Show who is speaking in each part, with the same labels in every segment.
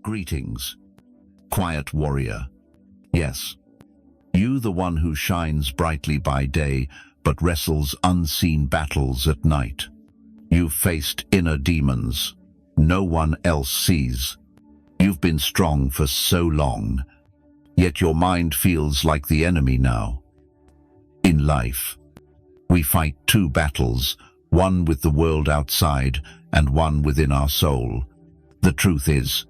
Speaker 1: Greetings, quiet warrior. Yes, you, the one who shines brightly by day but wrestles unseen battles at night. You've faced inner demons no one else sees. You've been strong for so long, yet your mind feels like the enemy now. In life, we fight two battles, one with the world outside and one within our soul. The truth is,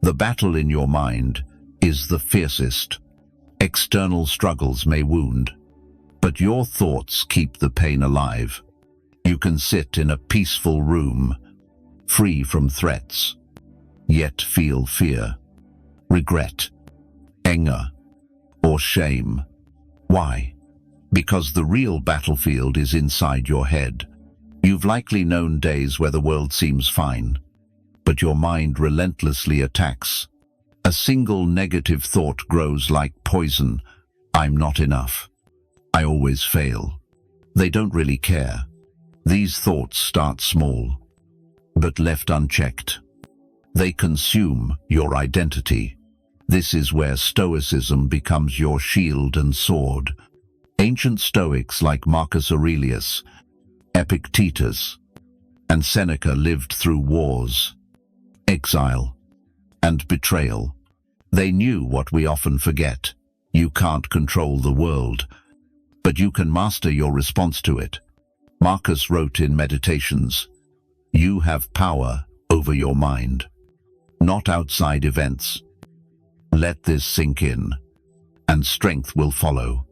Speaker 1: the battle in your mind is the fiercest. External struggles may wound, but your thoughts keep the pain alive. You can sit in a peaceful room, free from threats, yet feel fear, regret, anger, or shame. Why? Because the real battlefield is inside your head. You've likely known days where the world seems fine, but your mind relentlessly attacks. A single negative thought grows like poison. I'm not enough. I always fail. They don't really care. These thoughts start small, but left unchecked, they consume your identity. This is where Stoicism becomes your shield and sword. Ancient Stoics like Marcus Aurelius, Epictetus, and Seneca lived through wars, exile, and betrayal. They knew what we often forget. You can't control the world, but you can master your response to it. Marcus wrote in Meditations, "You have power over your mind, not outside events." Let this sink in, and strength will follow.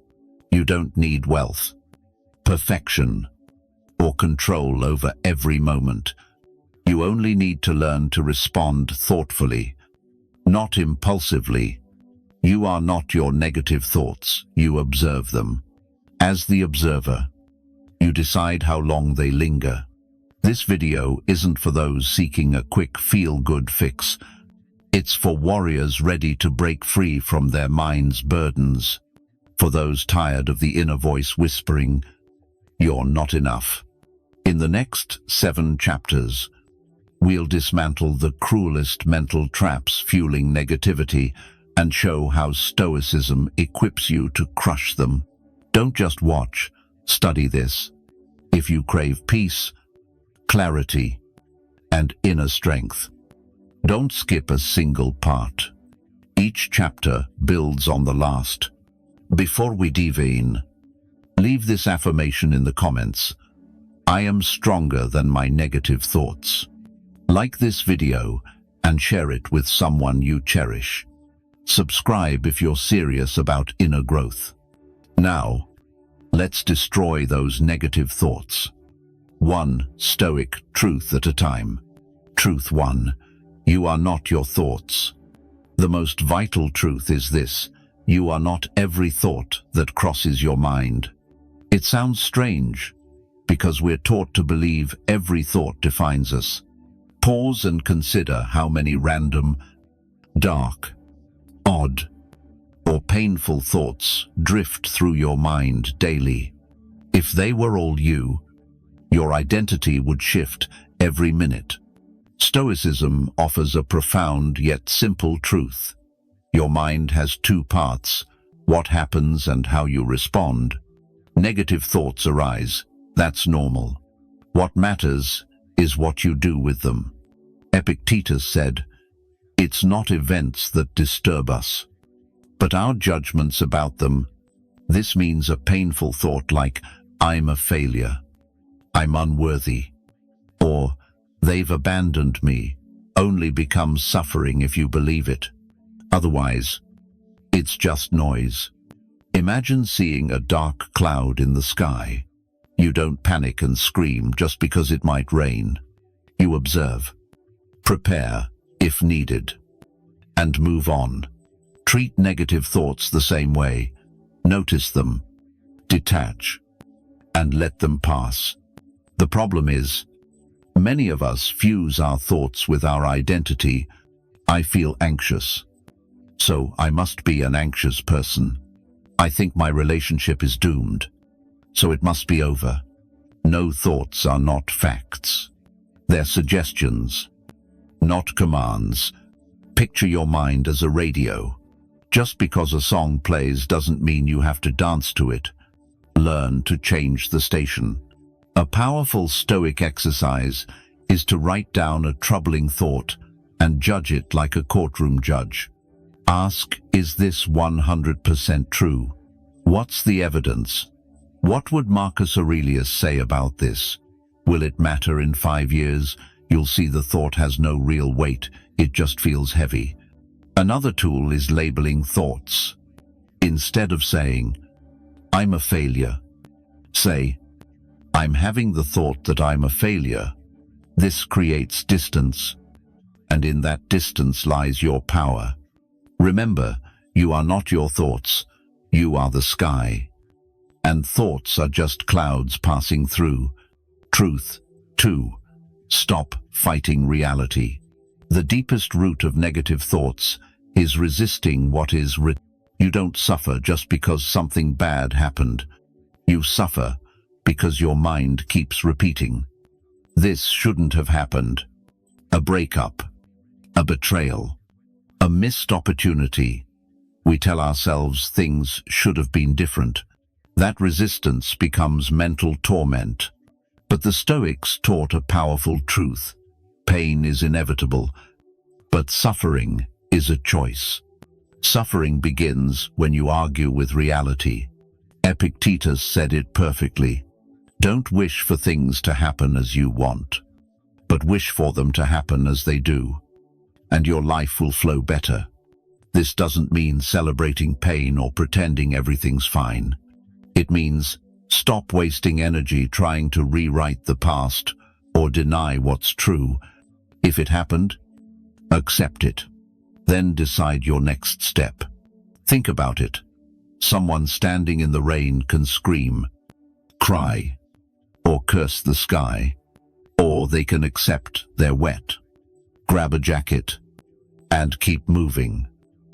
Speaker 1: You don't need wealth, perfection, or control over every moment. You only need to learn to respond thoughtfully, not impulsively. You are not your negative thoughts, you observe them. As the observer, you decide how long they linger. This video isn't for those seeking a quick feel-good fix. It's for warriors ready to break free from their mind's burdens. For those tired of the inner voice whispering, "You're not enough." In the next 7 chapters, we'll dismantle the cruelest mental traps fueling negativity and show how Stoicism equips you to crush them. Don't just watch, study this. If you crave peace, clarity, and inner strength, don't skip a single part. Each chapter builds on the last. Before we dive in, leave this affirmation in the comments. I am stronger than my negative thoughts. Like this video and share it with someone you cherish. Subscribe if you're serious about inner growth. Now, let's destroy those negative thoughts. 1 Stoic truth at a time. Truth 1. You are not your thoughts. The most vital truth is this: you are not every thought that crosses your mind. It sounds strange, because we're taught to believe every thought defines us. Pause and consider how many random, dark, odd, or painful thoughts drift through your mind daily. If they were all you, your identity would shift every minute. Stoicism offers a profound yet simple truth. Your mind has 2 parts: what happens and how you respond. Negative thoughts arise. That's normal. What matters is what you do with them. Epictetus said, "It's not events that disturb us, but our judgments about them." This means a painful thought like, "I'm a failure," "I'm unworthy," or "they've abandoned me," only becomes suffering if you believe it. Otherwise, it's just noise. Imagine seeing a dark cloud in the sky. You don't panic and scream just because it might rain. You observe, prepare if needed, and move on. Treat negative thoughts the same way. Notice them, detach, and let them pass. The problem is, many of us fuse our thoughts with our identity. I feel anxious, so I must be an anxious person. I think my relationship is doomed, so it must be over. No thoughts are not facts. They're suggestions, not commands. Picture your mind as a radio. Just because a song plays doesn't mean you have to dance to it. Learn to change the station. A powerful Stoic exercise is to write down a troubling thought and judge it like a courtroom judge. Ask, is this 100% true? What's the evidence? What would Marcus Aurelius say about this? Will it matter in 5 years? You'll see the thought has no real weight, it just feels heavy. Another tool is labeling thoughts. Instead of saying, I'm a failure, say, I'm having the thought that I'm a failure. This creates distance, and in that distance lies your power. Remember, you are not your thoughts, you are the sky. And thoughts are just clouds passing through. Truth, 2. Stop fighting reality. The deepest root of negative thoughts is resisting what is written. You don't suffer just because something bad happened. You suffer because your mind keeps repeating. This shouldn't have happened. A breakup, a betrayal, a missed opportunity. We tell ourselves things should have been different. That resistance becomes mental torment. But the Stoics taught a powerful truth. Pain is inevitable, but suffering is a choice. Suffering begins when you argue with reality. Epictetus said it perfectly. Don't wish for things to happen as you want, but wish for them to happen as they do, and your life will flow better. This doesn't mean celebrating pain or pretending everything's fine. It means stop wasting energy trying to rewrite the past or deny what's true. If it happened, accept it. Then decide your next step. Think about it. Someone standing in the rain can scream, cry, or curse the sky, or they can accept they're wet, grab a jacket, and keep moving.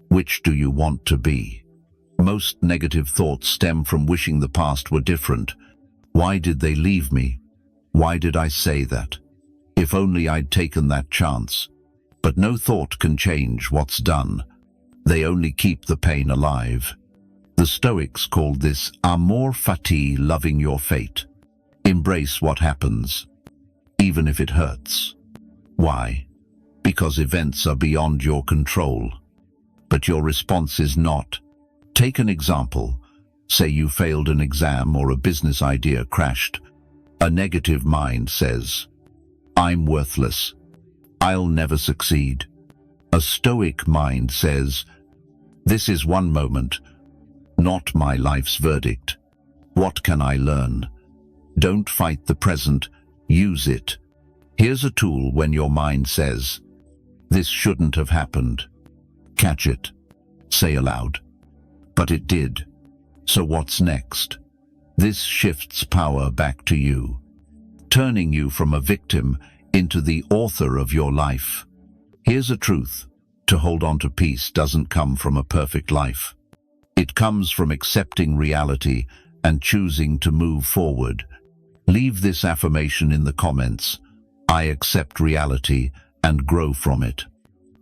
Speaker 1: Which do you want to be? Most negative thoughts stem from wishing the past were different. Why did they leave me? Why did I say that? If only I'd taken that chance. But no thought can change what's done. They only keep the pain alive. The Stoics called this amor fati, loving your fate. Embrace what happens, even if it hurts. Why? Because events are beyond your control. But your response is not. Take an example. Say you failed an exam or a business idea crashed. A negative mind says, I'm worthless. I'll never succeed. A Stoic mind says, this is one moment, not my life's verdict. What can I learn? Don't fight the present, use it. Here's a tool when your mind says, this shouldn't have happened. Catch it. Say aloud. But it did. So what's next? This shifts power back to you, turning you from a victim into the author of your life. Here's a truth. To hold on to peace doesn't come from a perfect life. It comes from accepting reality and choosing to move forward. Leave this affirmation in the comments. I accept reality and grow from it.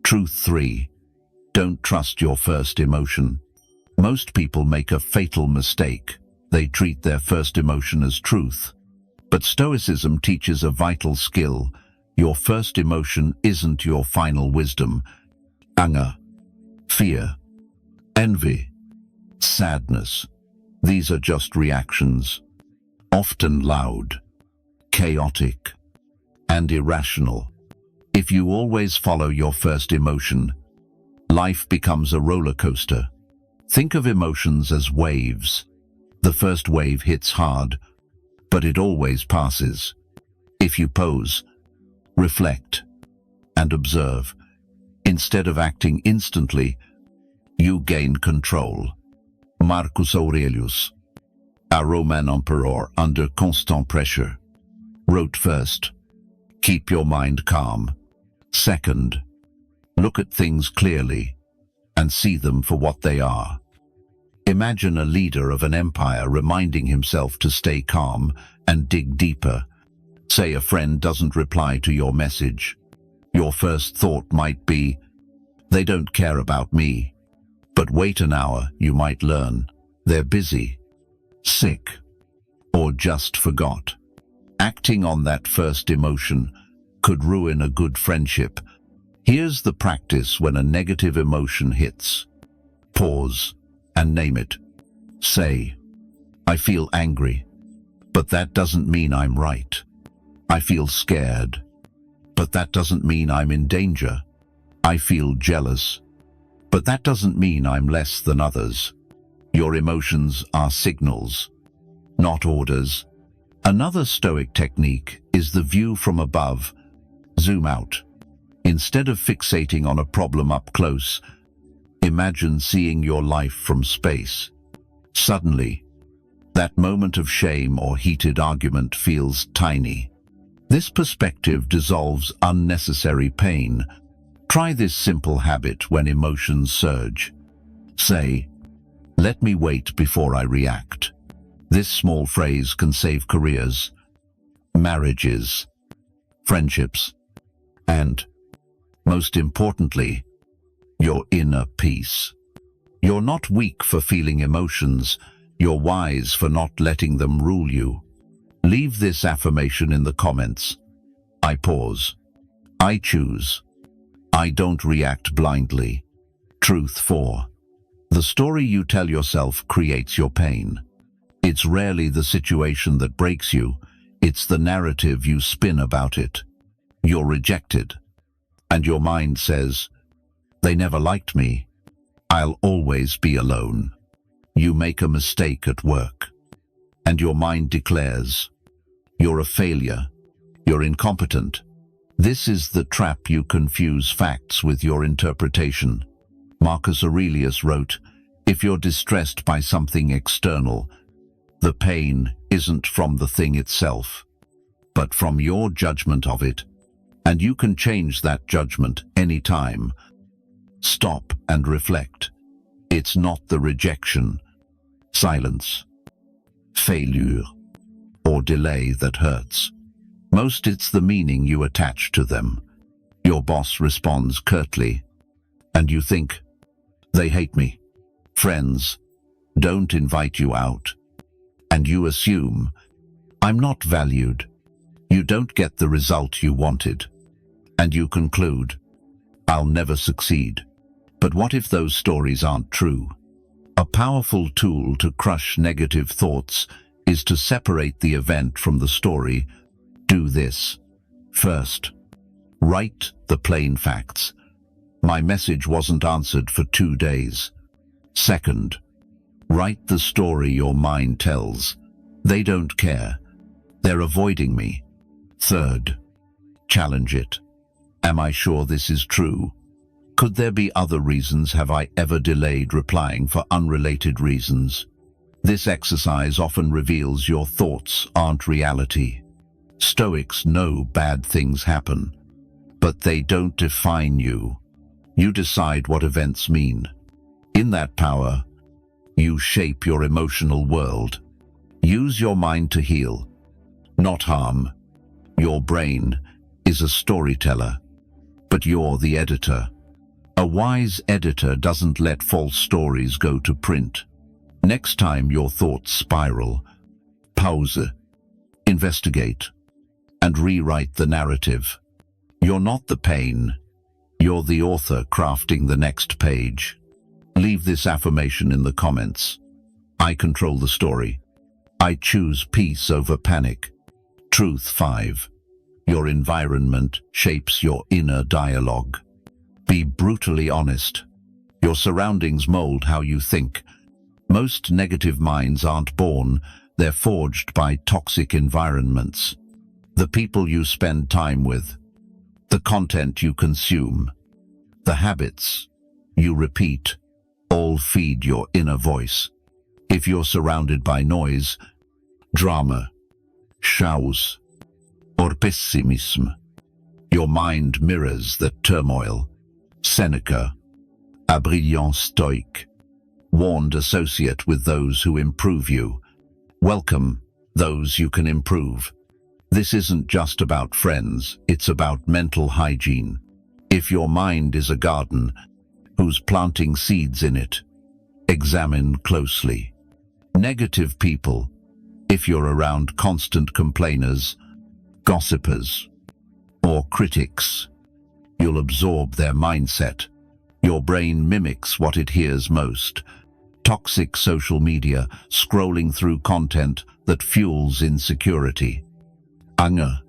Speaker 1: Truth 3. Don't trust your first emotion. Most people make a fatal mistake. They treat their first emotion as truth. But Stoicism teaches a vital skill. Your first emotion isn't your final wisdom. Anger, fear, envy, sadness. These are just reactions, often loud, chaotic, and irrational. If you always follow your first emotion, life becomes a roller coaster. Think of emotions as waves. The first wave hits hard, but it always passes. If you pause, reflect, and observe, instead of acting instantly, you gain control. Marcus Aurelius, a Roman emperor under constant pressure, wrote first, keep your mind calm. Second, look at things clearly and see them for what they are. Imagine a leader of an empire reminding himself to stay calm and dig deeper. Say a friend doesn't reply to your message. Your first thought might be, They don't care about me. But wait an hour, you might learn. They're busy, sick, or just forgot. Acting on that first emotion could ruin a good friendship. Here's the practice when a negative emotion hits. Pause and name it. Say, I feel angry, but that doesn't mean I'm right. I feel scared, but that doesn't mean I'm in danger. I feel jealous, but that doesn't mean I'm less than others. Your emotions are signals, not orders. Another Stoic technique is the view from above. Zoom out. Instead of fixating on a problem up close, imagine seeing your life from space. Suddenly, that moment of shame or heated argument feels tiny. This perspective dissolves unnecessary pain. Try this simple habit when emotions surge. Say, let me wait before I react. This small phrase can save careers, marriages, friendships, and, most importantly, your inner peace. You're not weak for feeling emotions. You're wise for not letting them rule you. Leave this affirmation in the comments. I pause. I choose. I don't react blindly. Truth 4. The story you tell yourself creates your pain. It's rarely the situation that breaks you. It's the narrative you spin about it. You're rejected. And your mind says, they never liked me. I'll always be alone. You make a mistake at work, and your mind declares, you're a failure. You're incompetent. This is the trap. You confuse facts with your interpretation. Marcus Aurelius wrote, if you're distressed by something external, the pain isn't from the thing itself, but from your judgment of it, and you can change that judgment anytime. Stop and reflect. It's not the rejection, silence, failure, or delay that hurts. Most it's the meaning you attach to them. Your boss responds curtly, and you think, they hate me. Friends don't invite you out, and you assume, I'm not valued. You don't get the result you wanted, and you conclude, I'll never succeed. But what if those stories aren't true? A powerful tool to crush negative thoughts is to separate the event from the story. Do this. First, write the plain facts. My message wasn't answered for 2 days. Second, write the story your mind tells. They don't care. They're avoiding me. Third, challenge it. Am I sure this is true? Could there be other reasons? Have I ever delayed replying for unrelated reasons? This exercise often reveals your thoughts aren't reality. Stoics know bad things happen, but they don't define you. You decide what events mean. In that power, you shape your emotional world. Use your mind to heal, not harm. Your brain is a storyteller, but you're the editor. A wise editor doesn't let false stories go to print. Next time your thoughts spiral, pause, investigate, and rewrite the narrative. You're not the pain. You're the author crafting the next page. Leave this affirmation in the comments. I control the story. I choose peace over panic. Truth 5. Your environment shapes your inner dialogue. Be brutally honest. Your surroundings mold how you think. Most negative minds aren't born, they're forged by toxic environments. The people you spend time with, the content you consume, the habits you repeat, all feed your inner voice. If you're surrounded by noise, drama, chaos, or pessimism, your mind mirrors that turmoil. Seneca, a brilliant Stoic, warned, associate with those who improve you. Welcome those you can improve. This isn't just about friends, it's about mental hygiene. If your mind is a garden, Who's planting seeds in it? Examine closely. Negative people, if you're around constant complainers, gossipers, or critics, you'll absorb their mindset. Your brain mimics what it hears most. Toxic social media, scrolling through content that fuels insecurity. Anger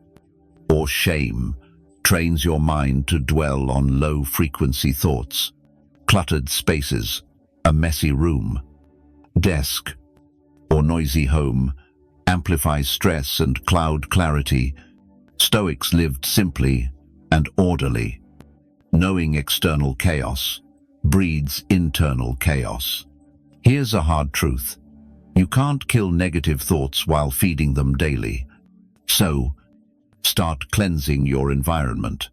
Speaker 1: or shame trains your mind to dwell on low-frequency thoughts. Cluttered spaces, a messy room, desk, or noisy home amplifies stress and cloud clarity. Stoics lived simply and orderly. Knowing external chaos breeds internal chaos. Here's a hard truth. You can't kill negative thoughts while feeding them daily. So, start cleansing your environment.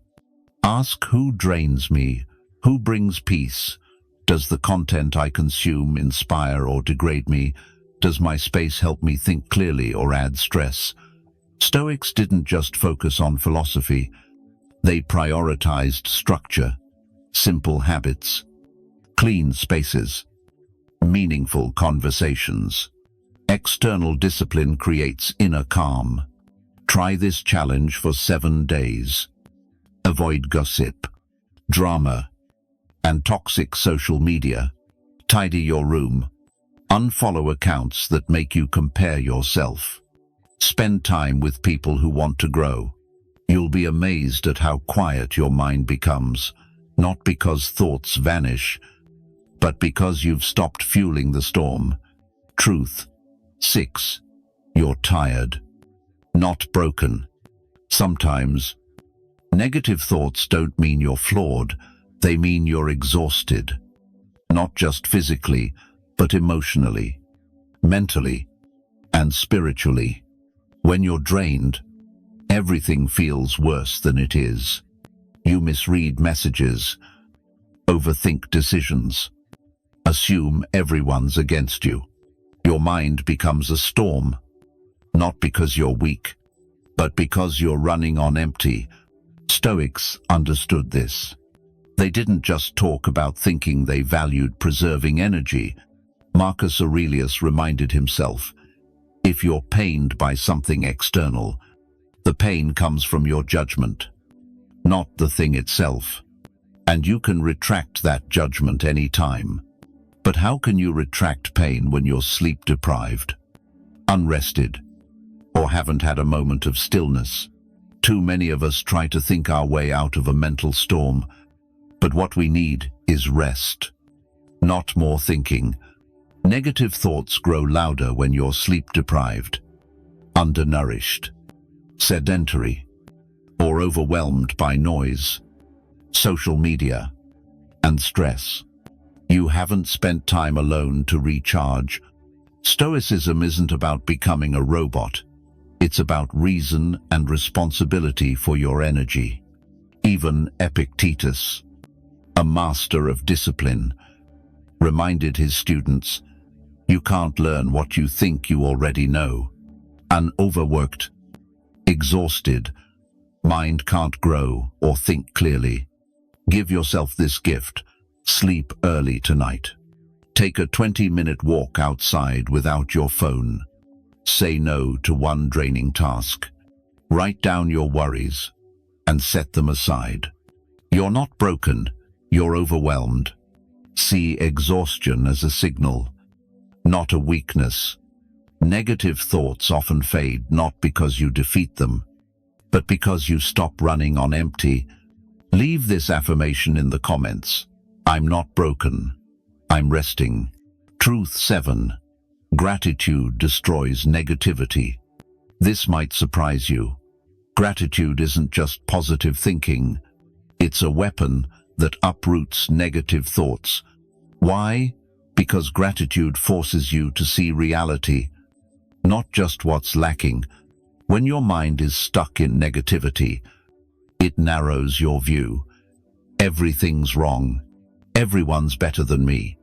Speaker 1: Ask, who drains me? Who brings peace? Does the content I consume inspire or degrade me? Does my space help me think clearly or add stress? Stoics didn't just focus on philosophy. They prioritized structure, simple habits, clean spaces, meaningful conversations. External discipline creates inner calm. Try this challenge for 7 days. Avoid gossip, drama, and toxic social media. Tidy your room. Unfollow accounts that make you compare yourself. Spend time with people who want to grow. You'll be amazed at how quiet your mind becomes, not because thoughts vanish, but because you've stopped fueling the storm. Truth. 6. You're tired, not broken. Sometimes, negative thoughts don't mean you're flawed. They mean you're exhausted. Not just physically, but emotionally, mentally, and spiritually. When you're drained, everything feels worse than it is. You misread messages, overthink decisions, assume everyone's against you. Your mind becomes a storm, not because you're weak, but because you're running on empty. Stoics understood this. They didn't just talk about thinking, they valued preserving energy. Marcus Aurelius reminded himself, if you're pained by something external, the pain comes from your judgment, not the thing itself. And you can retract that judgment any time. But how can you retract pain when you're sleep-deprived, unrested, or haven't had a moment of stillness? Too many of us try to think our way out of a mental storm, but what we need is rest, not more thinking. Negative thoughts grow louder when you're sleep-deprived, undernourished, sedentary, or overwhelmed by noise, social media, and stress. You haven't spent time alone to recharge. Stoicism isn't about becoming a robot. It's about reason and responsibility for your energy. Even Epictetus, a master of discipline, reminded his students, you can't learn what you think you already know. An overworked, exhausted mind can't grow or think clearly. Give yourself this gift. Sleep early tonight. Take a 20-minute walk outside without your phone. Say no to one draining task. Write down your worries and set them aside. You're not broken, you're overwhelmed. See exhaustion as a signal, not a weakness. Negative thoughts often fade not because you defeat them, but because you stop running on empty. Leave this affirmation in the comments. I'm not broken. I'm resting. Truth 7. Gratitude destroys negativity. This might surprise you. Gratitude isn't just positive thinking. It's a weapon that uproots negative thoughts. Why? Because gratitude forces you to see reality, not just what's lacking. When your mind is stuck in negativity, it narrows your view. Everything's wrong. Everyone's better than me.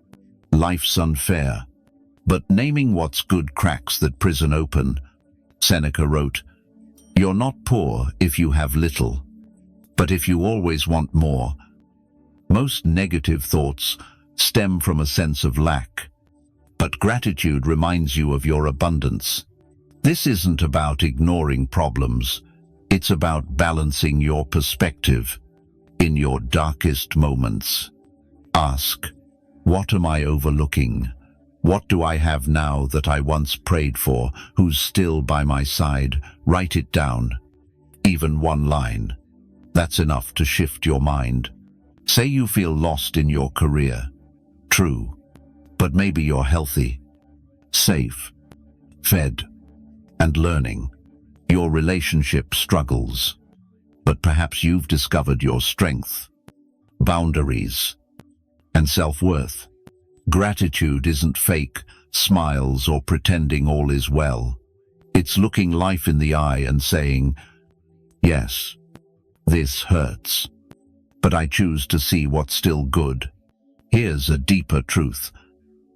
Speaker 1: Life's unfair. But naming what's good cracks that prison open. Seneca wrote, you're not poor if you have little, but if you always want more, Most negative thoughts stem from a sense of lack, but gratitude reminds you of your abundance. This isn't about ignoring problems, it's about balancing your perspective. In your darkest moments, ask, what am I overlooking? What do I have now that I once prayed for? Who's still by my side? Write it down. Even one line. That's enough to shift your mind. Say you feel lost in your career. True. But maybe you're healthy, safe, fed, and learning. Your relationship struggles, but perhaps you've discovered your strength, boundaries, and self-worth. Gratitude isn't fake smiles or pretending all is well. It's looking life in the eye and saying, yes, this hurts, but I choose to see what's still good. Here's a deeper truth.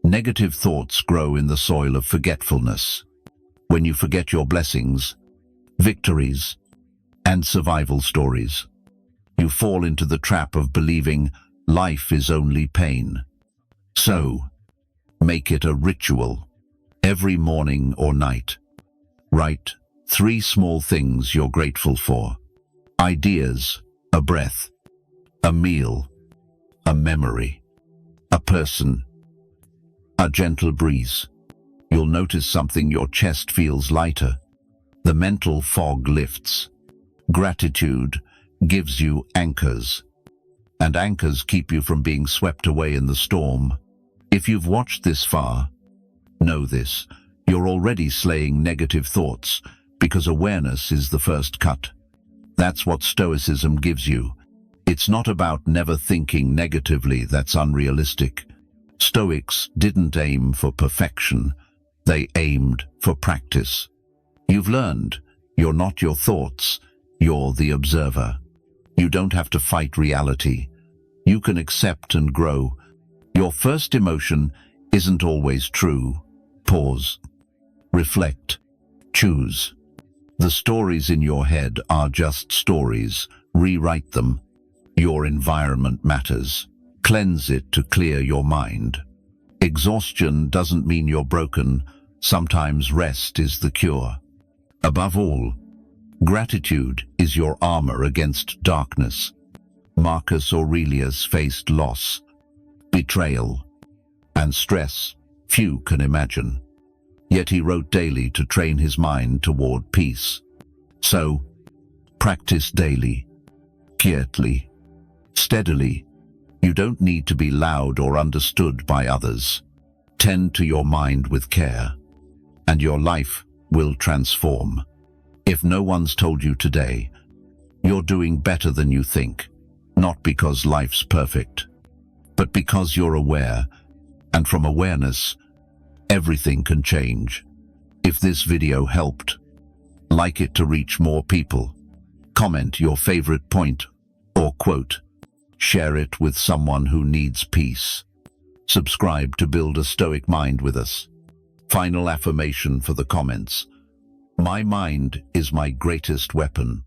Speaker 1: Negative thoughts grow in the soil of forgetfulness. When you forget your blessings, victories, and survival stories, you fall into the trap of believing life is only pain. So, make it a ritual. Every morning or night, write 3 small things you're grateful for. Ideas, a breath, a meal, a memory, a person, a gentle breeze. You'll notice something. Your chest feels lighter. The mental fog lifts. Gratitude gives you anchors, and anchors keep you from being swept away in the storm. If you've watched this far, know this: you're already slaying negative thoughts, because awareness is the first cut. That's what Stoicism gives you. It's not about never thinking negatively. That's unrealistic. Stoics didn't aim for perfection. They aimed for practice. You've learned you're not your thoughts, you're the observer. You don't have to fight reality. You can accept and grow. Your first emotion isn't always true. Pause. Reflect. Choose. The stories in your head are just stories. Rewrite them. Your environment matters. Cleanse it to clear your mind. Exhaustion doesn't mean you're broken. Sometimes rest is the cure. Above all, gratitude is your armor against darkness. Marcus Aurelius faced loss, betrayal, and stress few can imagine. Yet he wrote daily to train his mind toward peace. So, practice daily, quietly, steadily. You don't need to be loud or understood by others. Tend to your mind with care, and your life will transform. If no one's told you today, you're doing better than you think, not because life's perfect, but because you're aware, and from awareness, everything can change. If this video helped, like it to reach more people. Comment your favorite point or quote. Share it with someone who needs peace. Subscribe to build a Stoic mind with us. Final affirmation for the comments. My mind is my greatest weapon.